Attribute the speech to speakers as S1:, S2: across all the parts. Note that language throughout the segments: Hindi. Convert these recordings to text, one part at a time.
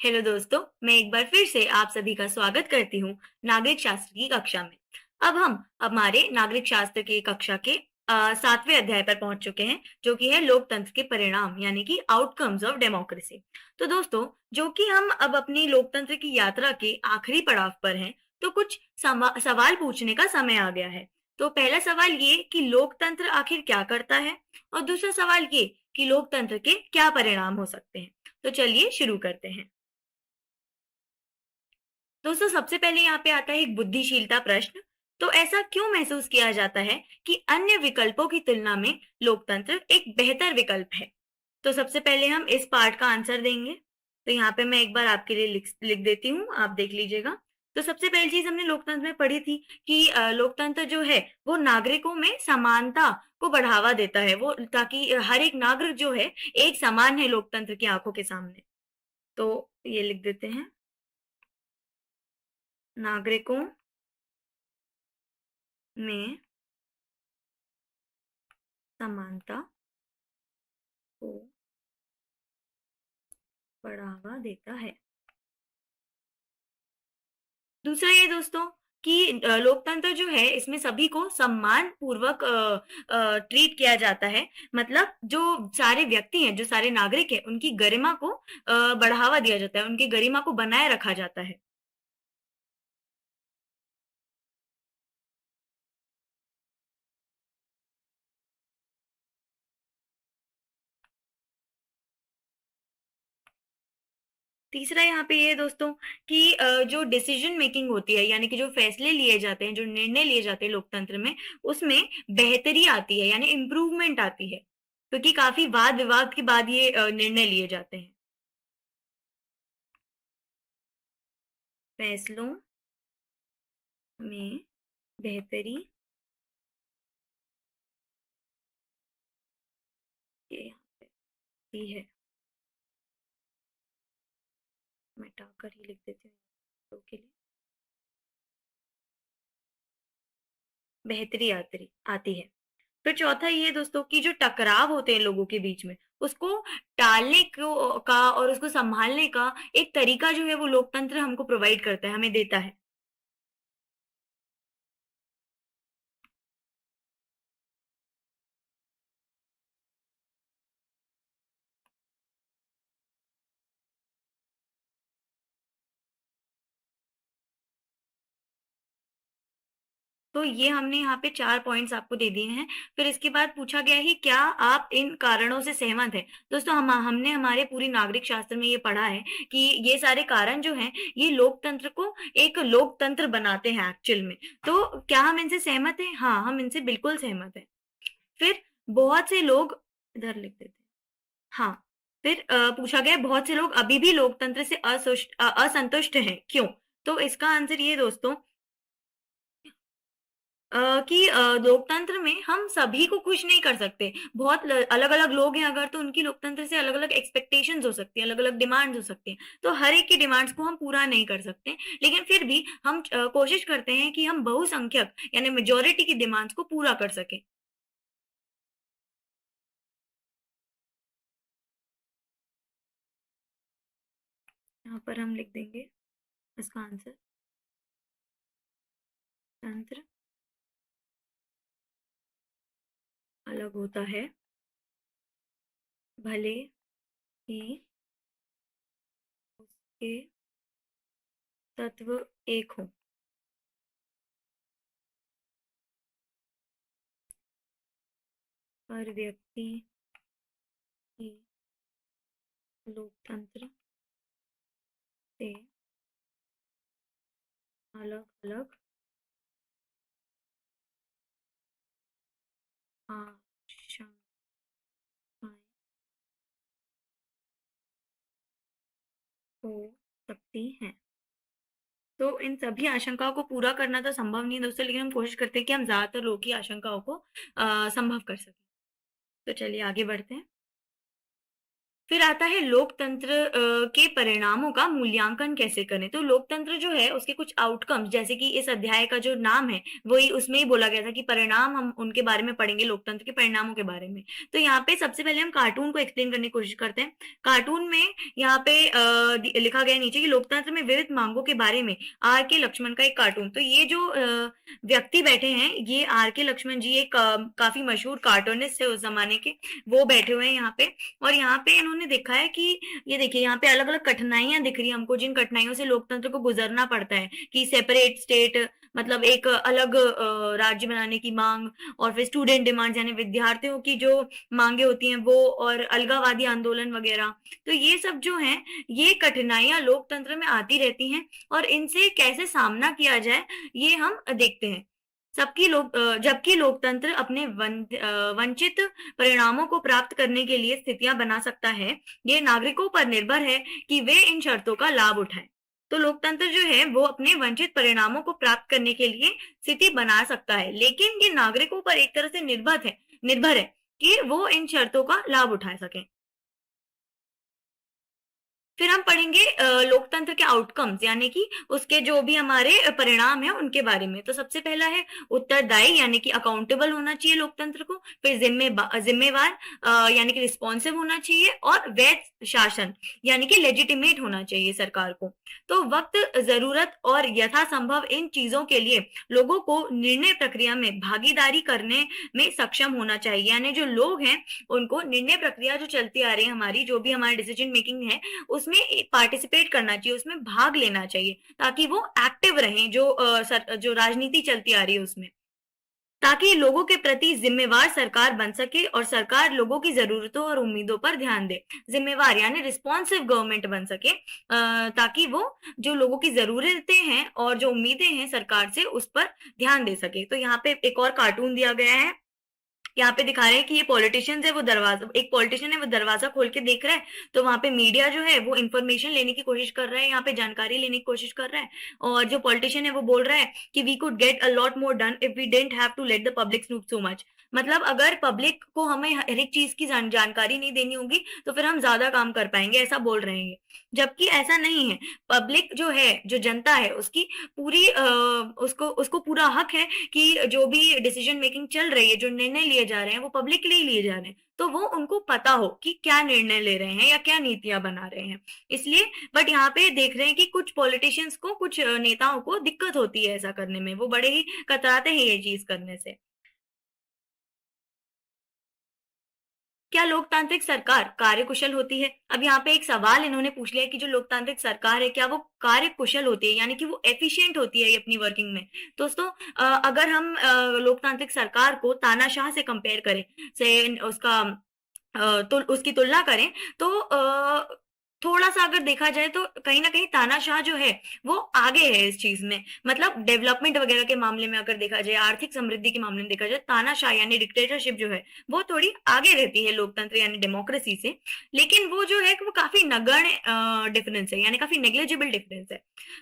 S1: हेलो दोस्तों, मैं एक बार फिर से आप सभी का स्वागत करती हूँ नागरिक शास्त्र की कक्षा में। अब हम हमारे नागरिक शास्त्र की कक्षा के 7वें अध्याय पर पहुंच चुके हैं, जो कि है लोकतंत्र के परिणाम यानी कि आउटकम्स ऑफ डेमोक्रेसी। तो दोस्तों, जो कि हम अब अपनी लोकतंत्र की यात्रा के आखिरी पड़ाव पर हैं, तो कुछ सवाल पूछने का समय आ गया है। तो पहला सवाल ये कि लोकतंत्र आखिर क्या करता है, और दूसरा सवाल ये कि लोकतंत्र के क्या परिणाम हो सकते हैं। तो चलिए शुरू करते हैं। दोस्तों, सबसे पहले यहाँ पे आता है एक बुद्धिशीलता प्रश्न। तो ऐसा क्यों महसूस किया जाता है कि अन्य विकल्पों की तुलना में लोकतंत्र एक बेहतर विकल्प है? तो सबसे पहले हम इस पार्ट का आंसर देंगे। तो यहाँ पे मैं एक बार आपके लिए लिख लिख देती हूँ, आप देख लीजिएगा। तो सबसे पहली चीज हमने लोकतंत्र में पढ़ी थी कि लोकतंत्र जो है वो नागरिकों में समानता को बढ़ावा देता है, वो ताकि हर एक नागरिक जो है एक समान है लोकतंत्र की आंखों के सामने। तो ये लिख देते हैं, नागरिकों में समानता को बढ़ावा देता है। दूसरा ये दोस्तों कि लोकतंत्र जो है इसमें सभी को सम्मान पूर्वक ट्रीट किया जाता है। मतलब जो सारे व्यक्ति हैं, जो सारे नागरिक हैं, उनकी गरिमा को बढ़ावा दिया जाता है, उनकी गरिमा को बनाए रखा जाता है। तीसरा यहाँ पे ये है दोस्तों कि जो डिसीजन मेकिंग होती है, यानी कि जो फैसले लिए जाते हैं, जो निर्णय लिए जाते हैं लोकतंत्र में, उसमें बेहतरी आती है, यानी इम्प्रूवमेंट आती है, क्योंकि काफी वाद विवाद के बाद ये निर्णय लिए जाते हैं। फैसलों में बेहतरी ये आती है। मिटाकर ही लिख देती हूँ तो के लिए बेहतरी आती आती है। फिर चौथा ये दोस्तों कि जो टकराव होते हैं लोगों के बीच में, उसको टालने को का और उसको संभालने का एक तरीका जो है वो लोकतंत्र हमको प्रोवाइड करता है, हमें देता है। तो ये हमने यहाँ पे 4 पॉइंट्स आपको दे दिए हैं। फिर इसके बाद पूछा गया है क्या आप इन कारणों से सहमत हैं? दोस्तों, हमने हमारे पूरी नागरिक शास्त्र में ये पढ़ा है कि ये सारे कारण जो हैं, ये लोकतंत्र को एक लोकतंत्र बनाते हैं एक्चुअल में। तो क्या हम इनसे सहमत हैं? हाँ, हम इनसे बिल्कुल सहमत हैं। फिर बहुत से लोग इधर लिख देते हैं। हाँ, फिर पूछा गया है बहुत से लोग अभी भी लोकतंत्र से असंतुष्ट हैं, क्यों? तो इसका आंसर ये दोस्तों कि लोकतंत्र में हम सभी को खुश नहीं कर सकते। बहुत अलग-अलग लोग हैं अगर, तो उनकी लोकतंत्र से अलग-अलग एक्सपेक्टेशंस हो सकती हैं, अलग-अलग डिमांड्स हो सकती हैं। तो हर एक की डिमांड्स को हम पूरा नहीं कर सकते। लेकिन फिर भी हम कोशिश करते हैं कि हम बहुसंख्यक यानी मेजॉरिटी की डिमांड्स को पूरा कर सकें। यहाँ पर हम लिख देंगे इसका आंसर, तंत्र अलग होता है, भले ही उसके तत्व एक हों। हर व्यक्ति की लोकतंत्र से अलग-अलग आशंकाएँ हो सकती हैं। तो इन सभी आशंकाओं को पूरा करना तो संभव नहीं है दोस्तों, लेकिन हम कोशिश करते हैं कि हम ज़्यादातर लोगों की आशंकाओं को संभव कर सकें। तो चलिए आगे बढ़ते हैं। फिर आता है लोकतंत्र के परिणामों का मूल्यांकन कैसे करें? तो लोकतंत्र जो है उसके कुछ आउटकम्स, जैसे कि इस अध्याय का जो नाम है वही उसमें ही बोला गया था कि परिणाम, हम उनके बारे में पढ़ेंगे, लोकतंत्र के परिणामों के बारे में। तो यहाँ पे सबसे पहले हम कार्टून को एक्सप्लेन करने की कोशिश करते हैं। कार्टून में यहाँ पे लिखा गया है नीचे कि लोकतंत्र में विविध मांगों के बारे में आर के लक्ष्मण का एक कार्टून। तो ये जो व्यक्ति बैठे हैं, ये आर के लक्ष्मण जी एक काफी मशहूर कार्टूनिस्ट है उस जमाने के, वो बैठे हुए हैं यहाँ पे। और यहाँ पे इन्होंने देखा है कि ये देखिए यहाँ पे अलग अलग कठिनाइयां दिख रही है हमको, जिन कठिनाइयों से लोकतंत्र को गुजरना पड़ता है, कि सेपरेट स्टेट, मतलब एक अलग राज्य बनाने की मांग, और फिर स्टूडेंट डिमांड यानी विद्यार्थियों की जो मांगे होती हैं वो, और अलगावादी आंदोलन वगैरह। तो ये सब जो है, ये कठिनाइयां लोकतंत्र में आती रहती हैं, और इनसे कैसे सामना किया जाए ये हम देखते हैं। जबकि लोकतंत्र अपने वंचित परिणामों को प्राप्त करने के लिए स्थितियां बना सकता है, ये नागरिकों पर निर्भर है कि वे इन शर्तों का लाभ उठाएं। तो लोकतंत्र जो है वो अपने वंचित परिणामों को प्राप्त करने के लिए स्थिति बना सकता है, लेकिन ये नागरिकों पर एक तरह से निर्भर है कि वो इन शर्तों का लाभ उठा सकें। फिर हम पढ़ेंगे लोकतंत्र के आउटकम्स, यानी कि उसके जो भी हमारे परिणाम है उनके बारे में। तो सबसे पहला है उत्तरदायी, यानी कि अकाउंटेबल होना चाहिए लोकतंत्र को। फिर जिम्मेवार, यानी कि रिस्पॉन्सिव होना चाहिए। और वैध शासन, यानी कि लेजिटिमेट होना चाहिए सरकार को। तो वक्त, जरूरत और यथासंभव इन चीजों के लिए लोगों को निर्णय प्रक्रिया में भागीदारी करने में सक्षम होना चाहिए। यानी जो लोग हैं उनको निर्णय प्रक्रिया जो चलती आ रही है हमारी, जो भी हमारी डिसीजन मेकिंग है, उसमें पार्टिसिपेट करना चाहिए, उसमें भाग लेना चाहिए, ताकि वो एक्टिव रहें, जो राजनीति चलती आ रही है उसमें, ताकि लोगों के प्रति जिम्मेवार सरकार बन सके और सरकार लोगों की जरूरतों और उम्मीदों पर ध्यान दे। जिम्मेवार यानी रिस्पॉन्सिव गवर्नमेंट बन सके, ताकि वो जो लोगों की जरूरतें हैं और जो उम्मीदें हैं सरकार से, उस पर ध्यान दे सके। तो यहाँ पे एक और कार्टून दिया गया है, यहाँ पे दिखा रहे हैं कि ये पॉलिटिशियन है, वो दरवाजा, एक पॉलिटिशियन है वो दरवाजा खोल के देख रहा है। तो वहां पे मीडिया जो है वो इन्फॉर्मेशन लेने की कोशिश कर रहा है, यहाँ पे जानकारी लेने की कोशिश कर रहा है। और जो पॉलिटिशियन है वो बोल रहा है कि we could get a lot more done if we didn't have to let the public snoop so much. मतलब अगर पब्लिक को हमें हर एक चीज की जानकारी नहीं देनी होगी तो फिर हम ज्यादा काम कर पाएंगे, ऐसा बोल रहे हैं। जबकि ऐसा नहीं है। पब्लिक जो है, जो जनता है, उसकी पूरी उसको उसको पूरा हक है कि जो भी डिसीजन मेकिंग चल रही है, जो निर्णय लिए जा रहे हैं, वो पब्लिक के लिए ही लिए जा रहे हैं। तो वो उनको पता हो कि क्या निर्णय ले रहे हैं या क्या नीतियां बना रहे हैं। इसलिए बट यहाँ पे देख रहे हैं कि कुछ पॉलिटिशियंस को, कुछ नेताओं को दिक्कत होती है ऐसा करने में, वो बड़े ही कतराते हैं ये चीज करने से। क्या लोकतांत्रिक सरकार कार्यकुशल होती है? अब यहाँ पे एक सवाल इन्होंने पूछ लिया कि जो लोकतांत्रिक सरकार है क्या वो कार्यकुशल होती है, यानी कि वो एफिशिएंट होती है अपनी वर्किंग में। दोस्तों, अगर हम लोकतांत्रिक सरकार को तानाशाह से कंपेयर करें, से उसका तो उसकी तुलना करें, तो थोड़ा-सा अगर देखा जाए तो कहीं न कहीं तानाशाह जो है, वो आगे है इस चीज़ में। मतलब डेवलपमेंट वगैरह के मामले में अगर देखा जाए, आर्थिक समृद्धि के मामले में देखा जाए, तानाशाह यानी डिक्टेटरशिप जो है, वो थोड़ी आगे रहती है लोकतंत्र यानी डेमोक्रेसी से। लेकिन वो जो है वो काफ़ी नगण्य डिफरेंस है, यानी काफ़ी नेग्लिजिबल डिफरेंस है।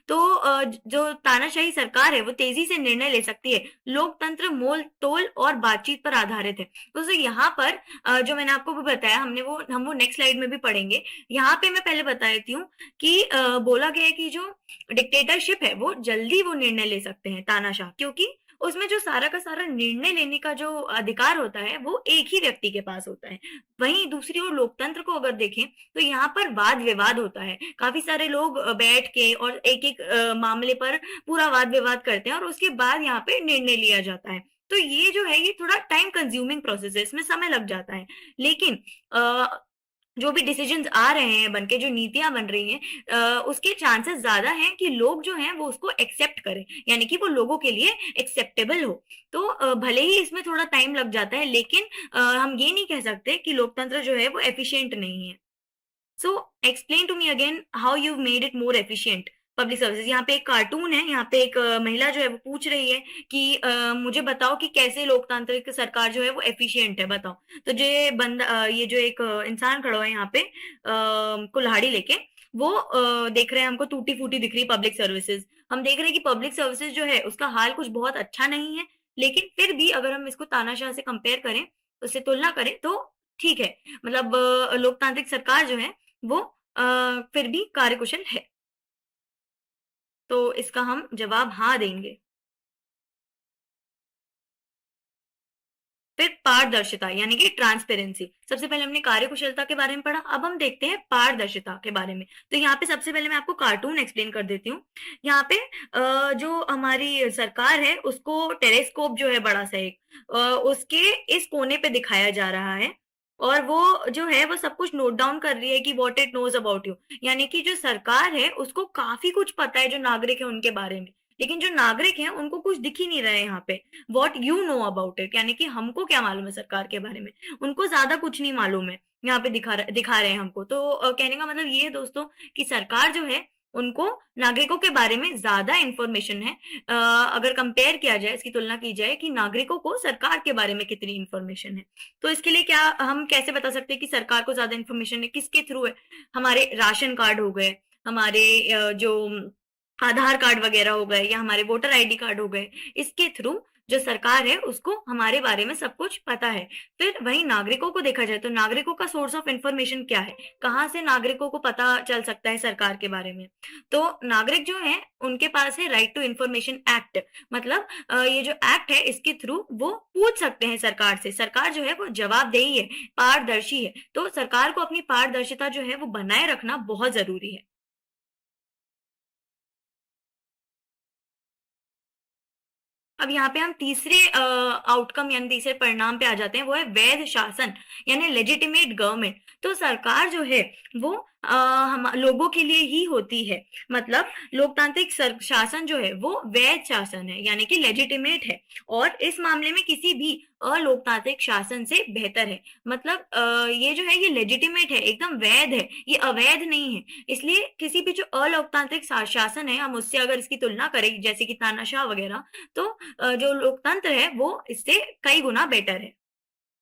S1: तो जो तानाशाही सरकार है, वो तेज़ी से निर्णय ले सकती है। लोकतंत्र मोल-तोल और बातचीत पर आधारित है। तो यहाँ पर जो मैंने आपको भी बताया, हम वो नेक्स्ट स्लाइड में भी पढ़ेंगे। यहाँ पे मैं पहले बता देती हूँ कि बोला गया है कि जो डिक्टेटरशिप है वो जल्दी वो निर्णय ले सकते हैं तानाशाह, क्योंकि उसमें जो सारा का सारा निर्णय लेने का जो अधिकार होता है वो एक ही व्यक्ति के पास होता है। वहीं दूसरी ओर लोकतंत्र को अगर देखें तो यहाँ पर वाद विवाद होता है, काफी सारे लोग बैठ के और एक एक मामले पर पूरा वाद विवाद करते हैं और उसके बाद यहाँ पे निर्णय लिया जाता है। तो ये जो है ये थोड़ा टाइम कंज्यूमिंग प्रोसेस है, इसमें समय लग जाता है। लेकिन जो भी डिसीजंस आ रहे हैं बन के, जो नीतियाँ बन रही हैं, उसके चांसेस ज़्यादा हैं कि लोग जो हैं वो उसको एक्सेप्ट करें, यानी कि वो लोगों के लिए एक्सेप्टेबल हो। तो भले ही इसमें थोड़ा टाइम लग जाता है, लेकिन हम ये नहीं कह सकते कि लोकतंत्र जो है वो एफिशिएंट नहीं है। So explain to me again how you made it more efficient public services. यहाँ पे एक कार्टून है, यहाँ पे एक महिला जो है वो पूछ रही है कि मुझे बताओ कि कैसे लोकतांत्रिक सरकार जो है वो एफिशिएंट है, बताओ। तो जो ये जो एक इंसान खड़ा हुआ है यहाँ पे कुल्हाड़ी लेके, वो देख रहे हैं, हमको टूटी फूटी दिख रही पब्लिक सर्विसेज। हम देख रहे हैं कि पब्लिक सर्विसेज जो है उसका हाल कुछ बहुत अच्छा नहीं है, लेकिन फिर भी अगर हम इसको तानाशाह से कंपेयर करें, उससे तुलना करें, तो ठीक है, मतलब लोकतांत्रिक सरकार जो है वो फिर भी कार्यकुशल है। तो इसका हम जवाब हाँ देंगे। फिर पारदर्शिता यानी कि ट्रांसपेरेंसी। सबसे पहले हमने कार्यकुशलता के बारे में पढ़ा, अब हम देखते हैं पारदर्शिता के बारे में। तो यहाँ पे सबसे पहले मैं आपको कार्टून एक्सप्लेन कर देती हूँ। यहाँ पे जो हमारी सरकार है उसको टेलीस्कोप जो है बड़ा सा एक उसके इस कोने पे दिखाया जा रहा है और वो जो है वो सब कुछ नोट डाउन कर रही है कि what it knows about you. यानी कि जो सरकार है उसको काफी कुछ पता है जो नागरिक है उनके बारे में, लेकिन जो नागरिक हैं उनको कुछ दिख ही नहीं रहा है यहाँ पे। What you know about it यानी कि हमको क्या मालूम है सरकार के बारे में, उनको ज्यादा कुछ नहीं मालूम है। यहाँ पे दिखा रहे हैं हमको। तो कहने का मतलब ये है दोस्तों कि सरकार जो है उनको नागरिकों के बारे में ज्यादा इंफॉर्मेशन है। अगर कंपेयर किया जाए, इसकी तुलना की जाए कि नागरिकों को सरकार के बारे में कितनी इंफॉर्मेशन है। तो इसके लिए क्या हम कैसे बता सकते हैं कि सरकार को ज्यादा इंफॉर्मेशन है, किसके थ्रू है? हमारे राशन कार्ड हो गए, हमारे जो आधार कार्ड वगैरह हो गए या हमारे वोटर आईडी कार्ड हो गए, इसके थ्रू जो सरकार है उसको हमारे बारे में सब कुछ पता है। फिर वहीं नागरिकों को देखा जाए तो नागरिकों का सोर्स ऑफ इंफॉर्मेशन क्या है, कहाँ से नागरिकों को पता चल सकता है सरकार के बारे में? तो नागरिक जो है उनके पास है राइट टू इंफॉर्मेशन एक्ट। मतलब ये जो एक्ट है इसके थ्रू वो पूछ सकते हैं सरकार से। सरकार जो है वो जवाबदेही है, पारदर्शी है, तो सरकार को अपनी पारदर्शिता जो है वो बनाए रखना बहुत जरूरी है। अब यहाँ पे हम तीसरे आउटकम यानी तीसरे परिणाम पे आ जाते हैं, वो है वैध शासन यानी लेजिटिमेट गवर्नमेंट। तो सरकार जो है वो हम लोगों के लिए ही होती है। मतलब लोकतांत्रिक शासन जो है वो वैध शासन है यानी कि लेजिटिमेट है और इस मामले में किसी भी अलोकतांत्रिक शासन से बेहतर है। मतलब ये जो है ये लेजिटिमेट है, एकदम वैध है, ये अवैध नहीं है। इसलिए किसी भी जो अलोकतांत्रिक शासन है हम उससे अगर इसकी तुलना करें जैसे कि तानाशाह वगैरह, तो जो लोकतंत्र है वो इससे कई गुना बेटर है।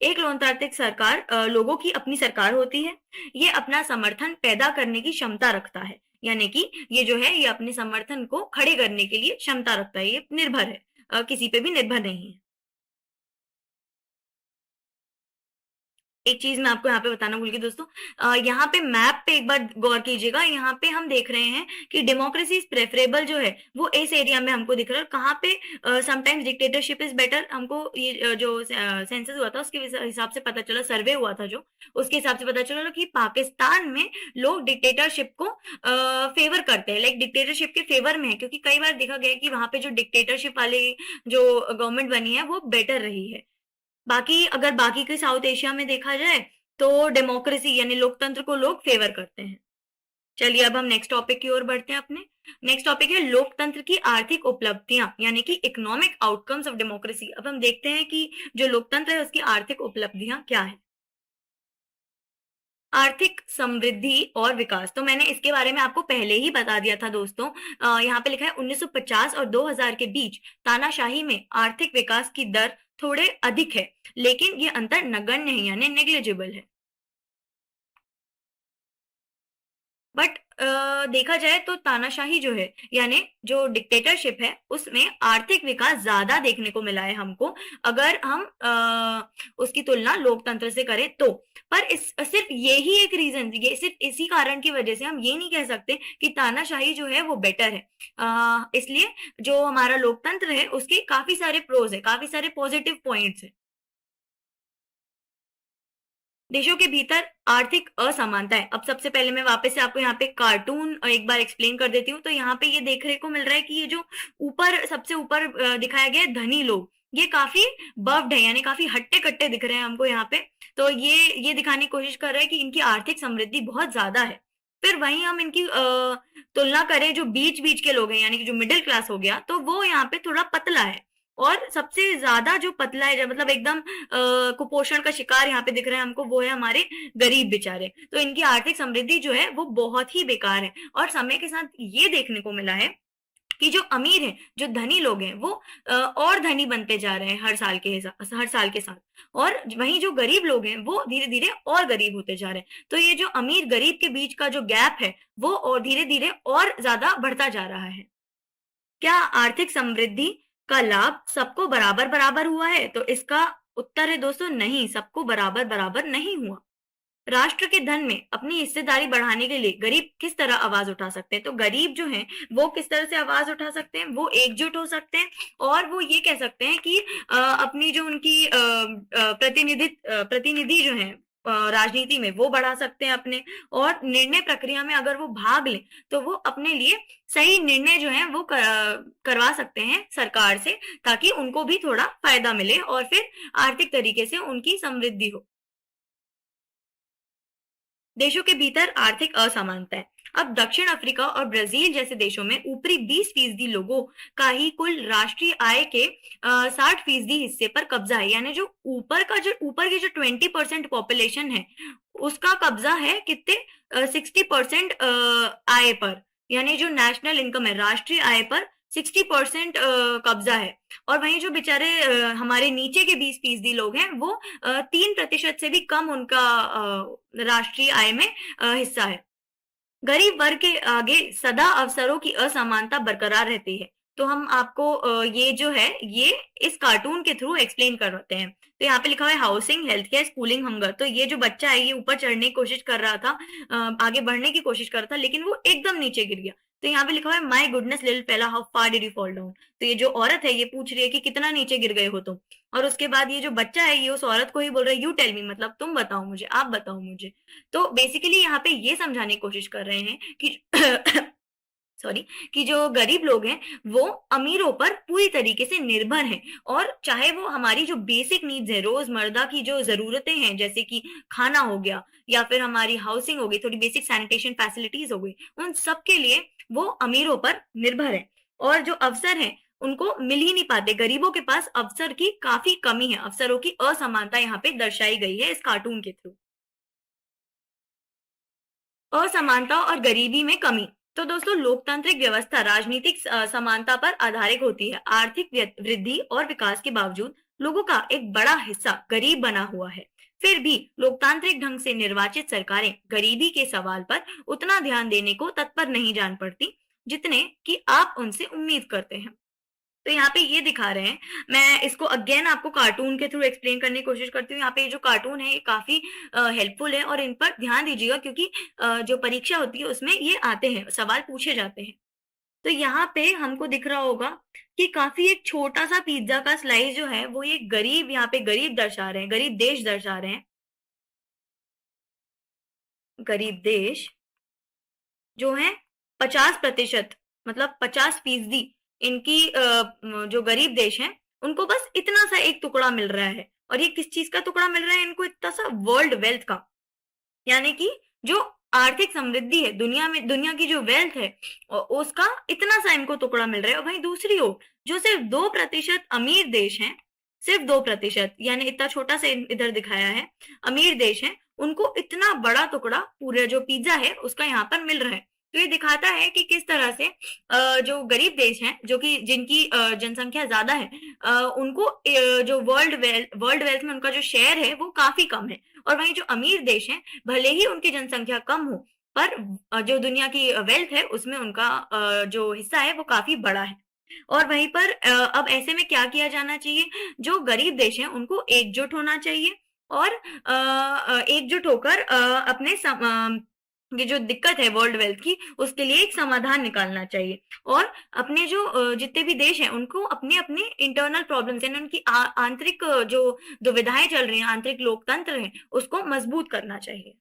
S1: एक लोकतांत्रिक सरकार लोगों की अपनी सरकार होती है। ये अपना समर्थन पैदा करने की क्षमता रखता है, यानी कि ये जो है ये अपने समर्थन को खड़े करने के लिए क्षमता रखता है, ये निर्भर है, किसी पे भी निर्भर नहीं है। एक चीज मैं आपको यहाँ पे बताना भूल गई दोस्तों, यहाँ पे मैप पे एक बार गौर कीजिएगा। यहाँ पे हम देख रहे हैं कि डेमोक्रेसी इज प्रेफरेबल जो है वो इस एरिया में हमको दिख रहा है। कहाँ पे समटाइम्स डिक्टेटरशिप इज बेटर, हमको ये जो सेंसस हुआ था उसके हिसाब से पता चला, सर्वे हुआ था जो, उसके हिसाब से पता चला कि पाकिस्तान में लोग डिक्टेटरशिप को फेवर करते हैं, लाइक डिक्टेटरशिप के फेवर में है, क्योंकि कई बार देखा गया है कि वहां पे जो डिक्टेटरशिप वाली जो गवर्नमेंट बनी है वो बेटर रही है। बाकी अगर बाकी के साउथ एशिया में देखा जाए तो डेमोक्रेसी यानी लोकतंत्र को लोग फेवर करते हैं। चलिए अब हम नेक्स्ट टॉपिक की ओर बढ़ते हैं अपने। नेक्स्ट टॉपिक है लोकतंत्र की आर्थिक उपलब्धियां यानी कि इकोनॉमिक आउटकम्स ऑफ डेमोक्रेसी। अब हम देखते हैं कि जो लोकतंत्र है उसकी आर्थिक उपलब्धियां क्या है। आर्थिक समृद्धि और विकास, तो मैंने इसके बारे में आपको पहले ही बता दिया था दोस्तों। यहाँ पे लिखा है 1950 और 2000 के बीच तानाशाही में आर्थिक विकास की दर थोड़े अधिक है, लेकिन ये अंतर नगण्य है यानी नेग्लिजिबल है। बट देखा जाए तो तानाशाही जो है यानी जो डिक्टेटरशिप है उसमें आर्थिक विकास ज्यादा देखने को मिला है हमको, अगर हम उसकी तुलना लोकतंत्र से करें तो। पर इस सिर्फ यही एक रीजन, ये सिर्फ इसी कारण की वजह से हम ये नहीं कह सकते कि तानाशाही जो है वो बेटर है। इसलिए जो हमारा लोकतंत्र है उसके काफी सारे प्रोज है, काफी सारे पॉजिटिव पॉइंट्स है। देशों के भीतर आर्थिक असमानता है। अब सबसे पहले मैं वापस से आपको यहाँ पे कार्टून एक बार एक्सप्लेन कर देती हूँ। तो यहाँ पे ये देखने को मिल रहा है कि ये जो ऊपर सबसे ऊपर दिखाया गया है धनी लोग, ये काफी बफ्ड है यानी काफी हट्टे कट्टे दिख रहे हैं हमको यहाँ पे। तो ये दिखाने की कोशिश कर रहा है कि इनकी आर्थिक समृद्धि बहुत ज्यादा है। फिर वहीं हम इनकी तुलना करें जो बीच बीच के लोग हैं यानी कि जो मिडिल क्लास हो गया, तो वो यहाँ पे थोड़ा पतला है। और सबसे ज्यादा जो पतला है मतलब एकदम कुपोषण का शिकार यहाँ पे दिख रहा है हमको, वो है हमारे गरीब बेचारे। तो इनकी आर्थिक समृद्धि जो है वो बहुत ही बेकार है। और समय के साथ ये देखने को मिला है कि जो अमीर हैं, जो धनी लोग हैं, वो और धनी बनते जा रहे हैं हर साल के साथ। और वहीं जो गरीब लोग हैं वो धीरे धीरे और गरीब होते जा रहे हैं। तो ये जो अमीर गरीब के बीच का जो गैप है वो और धीरे धीरे और ज्यादा बढ़ता जा रहा है। क्या आर्थिक समृद्धि का लाभ सबको बराबर बराबर हुआ है? तो इसका उत्तर है दोस्तों नहीं, सबको बराबर बराबर नहीं हुआ। राष्ट्र के धन में अपनी हिस्सेदारी बढ़ाने के लिए गरीब किस तरह आवाज उठा सकते हैं? तो गरीब जो हैं वो किस तरह से आवाज उठा सकते हैं? वो एकजुट हो सकते हैं और वो ये कह सकते हैं कि अपनी जो उनकी प्रतिनिधि जो हैं राजनीति में वो बढ़ा सकते हैं अपने, और निर्णय प्रक्रिया में अगर वो भाग लें तो वो अपने लिए सही निर्णय जो है वो करवा सकते हैं सरकार से, ताकि उनको भी थोड़ा फायदा मिले और फिर आर्थिक तरीके से उनकी समृद्धि हो। देशों के भीतर आर्थिक असमानता है। अब दक्षिण अफ्रीका और ब्राजील जैसे देशों में ऊपरी 20% लोगों का ही कुल राष्ट्रीय आय के 60% हिस्से पर कब्जा है। यानी जो ऊपर की जो 20% पॉपुलेशन है उसका कब्जा है कितने 60% आय पर, यानी जो नेशनल इनकम है राष्ट्रीय आय पर 60% कब्जा है। और वहीं जो बेचारे हमारे नीचे के 20% लोग हैं वो 3% से भी कम उनका राष्ट्रीय आय में हिस्सा है। गरीब वर्ग के आगे सदा अवसरों की असमानता बरकरार रहती है। तो हम आपको ये जो है ये इस कार्टून के थ्रू एक्सप्लेन करते हैं। तो यहाँ पे लिखा हुआ है housing, health care, schooling, hunger. तो ये जो बच्चा है ये ऊपर चढ़ने की कोशिश कर रहा था, आगे बढ़ने की कोशिश कर रहा था, लेकिन वो एकदम नीचे गिर गया। तो यहाँ पे लिखा हुआ है माय गुडनेस लिटिल फेला how far did you fall down. तो ये जो औरत है ये पूछ रही है कि कितना नीचे गिर गए हो तुम। और उसके बाद ये जो बच्चा है ये उस औरत को ही बोल रहा है यू टेल मी, मतलब तुम बताओ मुझे, आप बताओ मुझे। तो बेसिकली यहाँ पे ये समझाने की कोशिश कर रहे हैं कि सॉरी, कि जो गरीब लोग हैं वो अमीरों पर पूरी तरीके से निर्भर हैं, और चाहे वो हमारी जो बेसिक नीड्स है, रोजमर्रा की जो जरूरतें हैं जैसे कि खाना हो गया या फिर हमारी हाउसिंग हो गई, थोड़ी बेसिक सैनिटेशन फैसिलिटीज हो गई, उन सब के लिए वो अमीरों पर निर्भर है। और जो अवसर हैं उनको मिल ही नहीं पाते, गरीबों के पास अवसर की काफी कमी है, अवसरों की असमानता यहाँ पे दर्शाई गई है इस कार्टून के थ्रू। असमानता और गरीबी में कमी। तो दोस्तों लोकतांत्रिक व्यवस्था राजनीतिक समानता पर आधारित होती है। आर्थिक वृद्धि और विकास के बावजूद लोगों का एक बड़ा हिस्सा गरीब बना हुआ है। फिर भी लोकतांत्रिक ढंग से निर्वाचित सरकारें गरीबी के सवाल पर उतना ध्यान देने को तत्पर नहीं जान पड़ती जितने कि आप उनसे उम्मीद करते हैं। तो यहाँ पे ये दिखा रहे हैं, मैं इसको अगेन आपको कार्टून के थ्रू एक्सप्लेन करने की कोशिश करती हूँ। यहाँ पे ये जो कार्टून है ये काफी हेल्पफुल है और इन पर ध्यान दीजिएगा, क्योंकि जो परीक्षा होती है उसमें ये आते हैं, सवाल पूछे जाते हैं। तो यहाँ पे हमको दिख रहा होगा कि काफी एक छोटा सा पिज्जा का स्लाइस जो है वो ये गरीब, यहाँ पे गरीब दर्शा रहे हैं, गरीब देश दर्शा रहे हैं। गरीब देश जो है 50%, मतलब 50% इनकी जो गरीब देश हैं उनको बस इतना सा एक टुकड़ा मिल रहा है। और ये किस चीज का टुकड़ा मिल रहा है इनको? इतना सा वर्ल्ड वेल्थ का, यानी कि जो आर्थिक समृद्धि है दुनिया में, दुनिया की जो वेल्थ है उसका इतना सा इनको टुकड़ा मिल रहा है। और वहीं दूसरी ओर जो सिर्फ 2% अमीर देश हैं, सिर्फ 2%, यानी इतना छोटा सा इधर दिखाया है, अमीर देश हैं, उनको इतना बड़ा टुकड़ा पूरे जो पिज्जा है उसका यहाँ पर मिल रहा है। तो ये दिखाता है कि किस तरह से जो गरीब देश हैं, जो कि जिनकी जनसंख्या ज्यादा है, उनको जो वर्ल्ड वेल्थ में उनका जो शेयर है वो काफी कम है। और वहीं जो अमीर देश हैं भले ही उनकी जनसंख्या कम हो, पर जो दुनिया की वेल्थ है उसमें उनका जो हिस्सा है वो काफी बड़ा है। और वहीं पर अब ऐसे में क्या किया जाना चाहिए? जो गरीब देश हैं उनको एकजुट होना चाहिए और एकजुट होकर अपने ये जो दिक्कत है वर्ल्ड वेल्थ की उसके लिए एक समाधान निकालना चाहिए। और अपने जो जितने भी देश हैं उनको अपने अपने इंटरनल प्रॉब्लम्स यानी उनकी आंतरिक जो दुविधाएं चल रही हैं, आंतरिक लोकतंत्र है, उसको मजबूत करना चाहिए।